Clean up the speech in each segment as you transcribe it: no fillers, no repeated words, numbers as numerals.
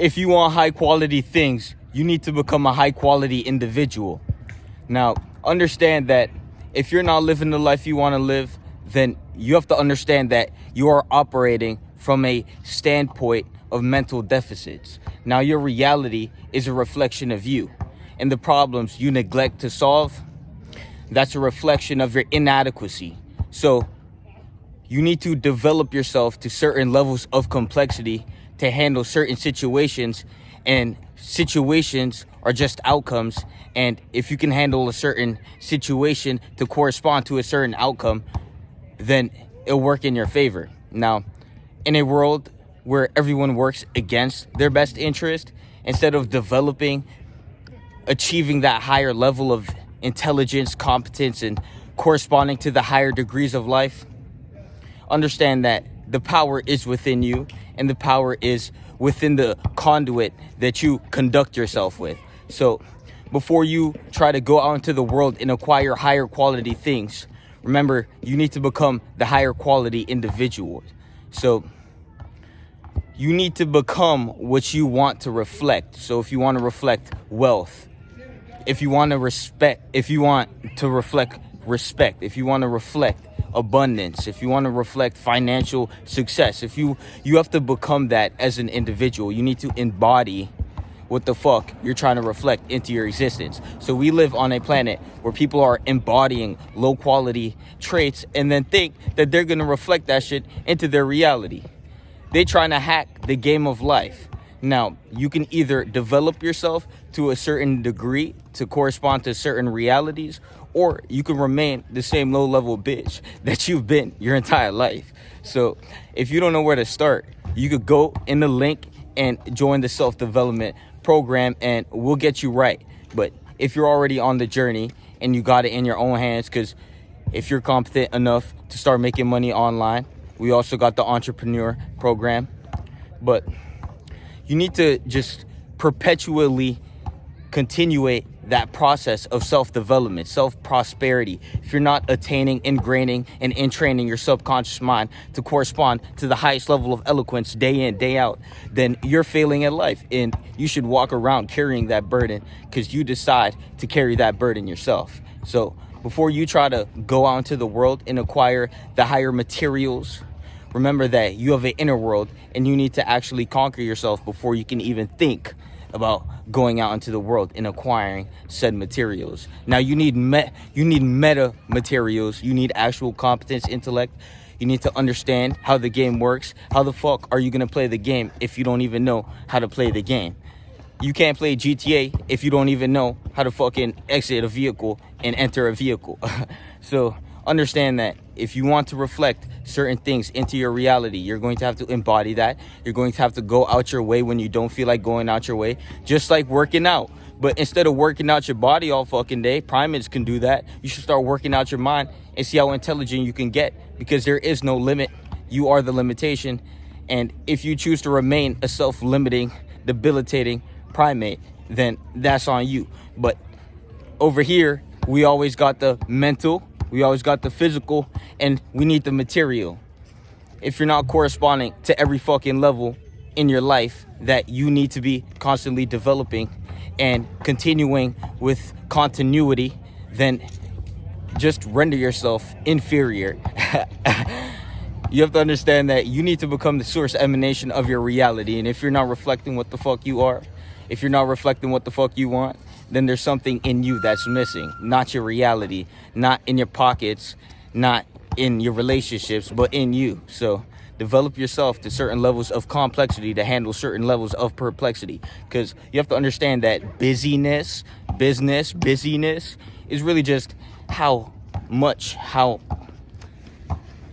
if you want high quality things, you need to become a high quality individual. Now, understand that if you're not living the life you want to live, then you have to understand that you are operating from a standpoint of mental deficits. Now, your reality is a reflection of you, and the problems you neglect to solve, that's a reflection of your inadequacy. So you need to develop yourself to certain levels of complexity to handle certain situations, and situations are just outcomes. And if you can handle a certain situation to correspond to a certain outcome, then it'll work in your favor. Now, in a world where everyone works against their best interest, instead of developing, achieving that higher level of intelligence, competence, and corresponding to the higher degrees of life, understand that the power is within you, and the power is within the conduit that you conduct yourself with. So before you try to go out into the world and acquire higher quality things, remember, you need to become the higher quality individual. So you need to become what you want to reflect. So if you want to reflect wealth, if you want to reflect respect, if you want to reflect abundance, if you want to reflect financial success, if you have to become that as an individual. You need to embody what the fuck you're trying to reflect into your existence. So we live on a planet where people are embodying low quality traits and then think that they're going to reflect that shit into their reality. They trying to hack the game of life. Now, you can either develop yourself to a certain degree to correspond to certain realities, or you can remain the same low-level bitch that you've been your entire life. So if you don't know where to start, you could go in the link and join the self-development program, and we'll get you right. But if you're already on the journey and you got it in your own hands, because if you're competent enough to start making money online, we also got the entrepreneur program. But you need to just perpetually continuate that process of self-development, self-prosperity. If you're not attaining, ingraining, and entraining your subconscious mind to correspond to the highest level of eloquence day in, day out, then you're failing at life. And you should walk around carrying that burden because you decide to carry that burden yourself. So before you try to go out into the world and acquire the higher materials, remember that you have an inner world and you need to actually conquer yourself before you can even think about going out into the world and acquiring said materials. Now, you need meta materials. You need actual competence, intellect. You need to understand how the game works. How the fuck are you going to play the game if you don't even know how to play the game? You can't play GTA if you don't even know how to fucking exit a vehicle and enter a vehicle. So understand that if you want to reflect certain things into your reality, you're going to have to embody that. You're going to have to go out your way when you don't feel like going out your way, just like working out. But instead of working out your body all fucking day, primates can do that. You should start working out your mind and see how intelligent you can get, because there is no limit. You are the limitation. And if you choose to remain a self-limiting, debilitating primate, then that's on you. But over here, we always got the mental, we always got the physical, and we need the material. If you're not corresponding to every fucking level in your life that you need to be constantly developing and continuing with continuity, then just render yourself inferior. You have to understand that you need to become the source emanation of your reality. And if you're not reflecting what the fuck you are, if you're not reflecting what the fuck you want, then there's something in you that's missing. Not your reality, not in your pockets, not in your relationships, but in you. So develop yourself to certain levels of complexity to handle certain levels of perplexity. Because you have to understand that busyness is really just how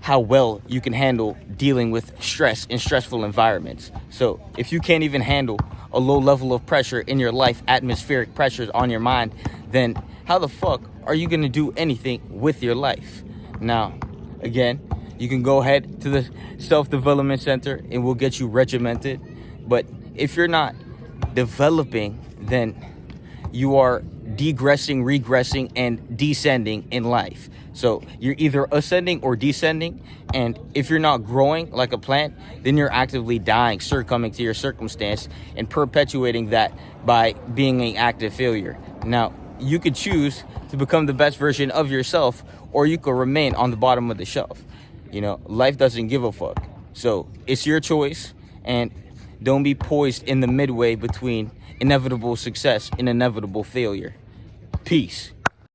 well you can handle dealing with stress in stressful environments. So if you can't even handle a low level of pressure in your life, atmospheric pressures on your mind, then how the fuck are you going to do anything with your life? Now, again, you can go ahead to the self-development center and we'll get you regimented. But if you're not developing, then you are degressing, regressing, and descending in life. So you're either ascending or descending, and if you're not growing like a plant, then you're actively dying, succumbing to your circumstance, and perpetuating that by being an active failure. Now, you could choose to become the best version of yourself, or you could remain on the bottom of the shelf. You know, life doesn't give a fuck. So it's your choice, and don't be poised in the midway between inevitable success and inevitable failure. Peace.